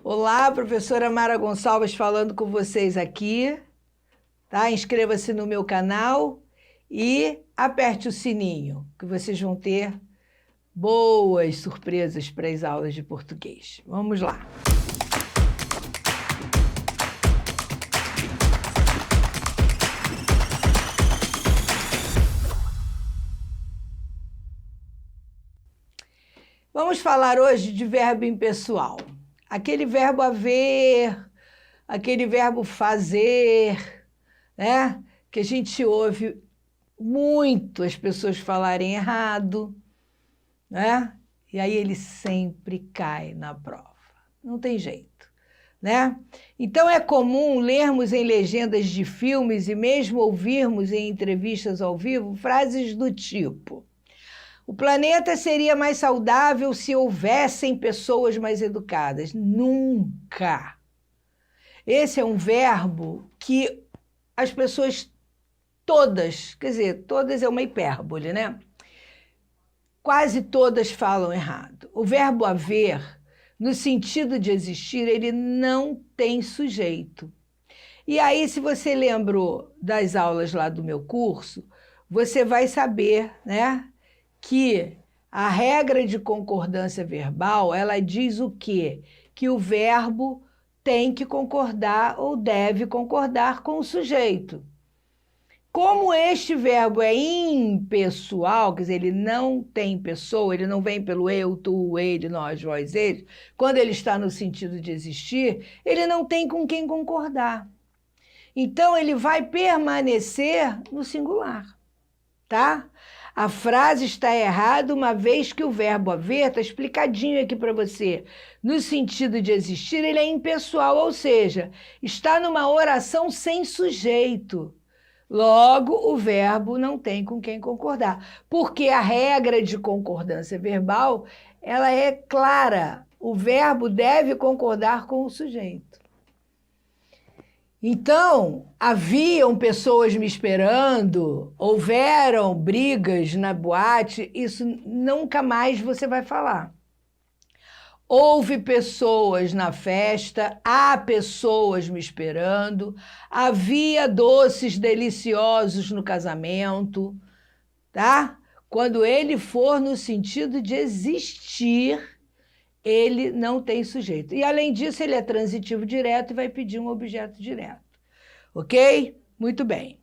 Olá, professora Mara Gonçalves falando com vocês aqui, tá? Inscreva-se no meu canal e aperte o sininho, que vocês vão ter boas surpresas para as aulas de português. Vamos lá. Vamos falar hoje de verbo impessoal. Aquele verbo haver, aquele verbo fazer, né? Que a gente ouve muito as pessoas falarem errado, né? E aí ele sempre cai na prova. Não tem jeito, né? Então é comum lermos em legendas de filmes e mesmo ouvirmos em entrevistas ao vivo frases do tipo: o planeta seria mais saudável se houvessem pessoas mais educadas. Nunca! Esse é um verbo que as pessoas todas, quer dizer, todas é uma hipérbole, né? Quase todas falam errado. O verbo haver, no sentido de existir, ele não tem sujeito. E aí, se você lembrou das aulas lá do meu curso, você vai saber, né, que a regra de concordância verbal, ela diz o quê? Que o verbo tem que concordar ou deve concordar com o sujeito. Como este verbo é impessoal, quer dizer, ele não tem pessoa, ele não vem pelo eu, tu, ele, nós, vós, eles, quando ele está no sentido de existir, ele não tem com quem concordar. Então, ele vai permanecer no singular, tá? A frase está errada uma vez que o verbo haver, está explicadinho aqui para você, no sentido de existir, ele é impessoal, ou seja, está numa oração sem sujeito. Logo, o verbo não tem com quem concordar, porque a regra de concordância verbal, ela é clara, o verbo deve concordar com o sujeito. Então, haviam pessoas me esperando, houveram brigas na boate, isso nunca mais você vai falar. Houve pessoas na festa, há pessoas me esperando, havia doces deliciosos no casamento, tá? Quando ele for no sentido de existir, ele não tem sujeito. E, além disso, ele é transitivo direto e vai pedir um objeto direto. Ok? Muito bem.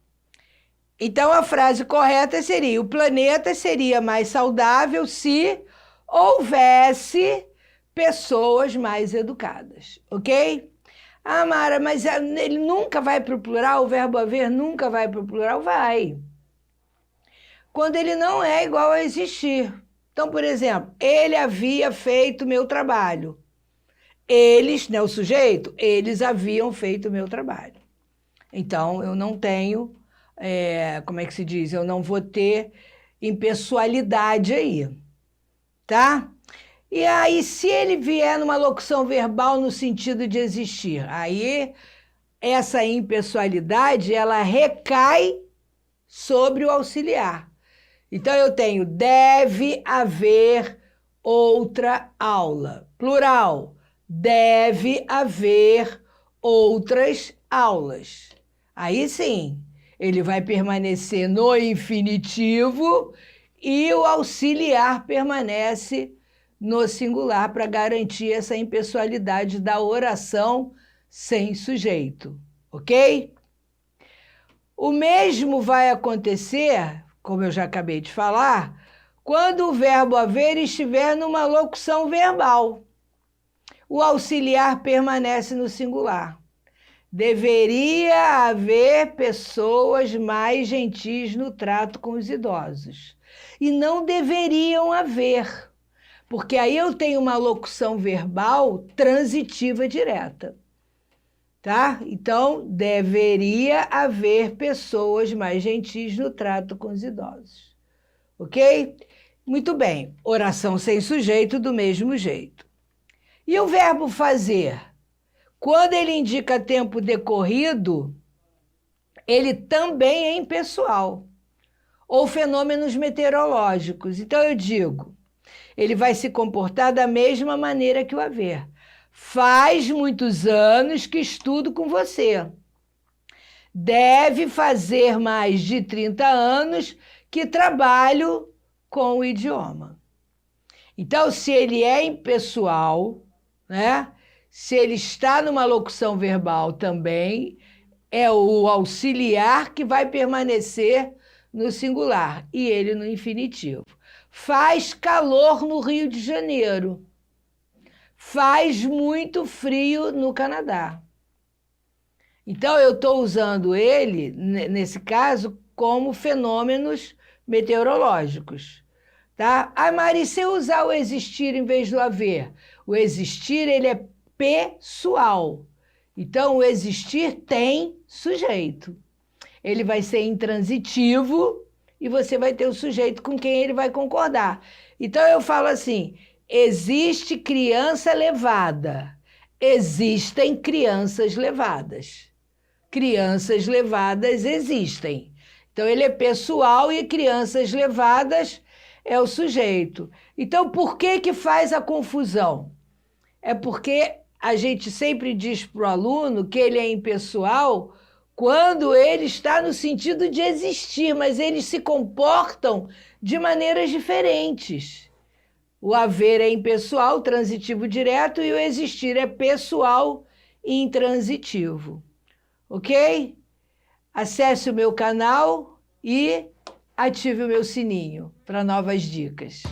Então, a frase correta seria: o planeta seria mais saudável se houvesse pessoas mais educadas. Ok? Ah, Mara, mas ele nunca vai para o plural? O verbo haver nunca vai para o plural? Vai. Quando ele não é igual a existir. Então, por exemplo, ele havia feito meu trabalho. Eles, né, o sujeito, eles haviam feito meu trabalho. Então, eu não tenho, como é que se diz? Eu não vou ter impessoalidade aí, tá? E aí, se ele vier numa locução verbal no sentido de existir, aí essa impessoalidade, ela recai sobre o auxiliar. Então, eu tenho deve haver outra aula. Plural, deve haver outras aulas. Aí sim, ele vai permanecer no infinitivo e o auxiliar permanece no singular para garantir essa impessoalidade da oração sem sujeito. Ok? O mesmo vai acontecer, como eu já acabei de falar, quando o verbo haver estiver numa locução verbal. O auxiliar permanece no singular. Deveria haver pessoas mais gentis no trato com os idosos. E não deveriam haver, porque aí eu tenho uma locução verbal transitiva direta. Tá? Então, deveria haver pessoas mais gentis no trato com os idosos. Ok? Muito bem. Oração sem sujeito do mesmo jeito. E o verbo fazer? Quando ele indica tempo decorrido, ele também é impessoal. Ou fenômenos meteorológicos. Então, eu digo, ele vai se comportar da mesma maneira que o haver. Faz muitos anos que estudo com você. Deve fazer mais de 30 anos que trabalho com o idioma. Então, se ele é impessoal, né? Se ele está numa locução verbal também, é o auxiliar que vai permanecer no singular e ele no infinitivo. Faz calor no Rio de Janeiro. Faz muito frio no Canadá. Então, eu estou usando ele, nesse caso, como fenômenos meteorológicos. Tá? Ah, Mari, se eu usar o existir em vez do haver? O existir, ele é pessoal. Então, o existir tem sujeito. Ele vai ser intransitivo e você vai ter o sujeito com quem ele vai concordar. Então, eu falo assim, existe criança levada. Existem crianças levadas. Crianças levadas existem. Então, ele é pessoal e crianças levadas é o sujeito. Então, por que faz a confusão? É porque a gente sempre diz para o aluno que ele é impessoal quando ele está no sentido de existir, mas eles se comportam de maneiras diferentes. O haver é impessoal, transitivo direto, e o existir é pessoal e intransitivo. Ok? Acesse o meu canal e ative o meu sininho para novas dicas.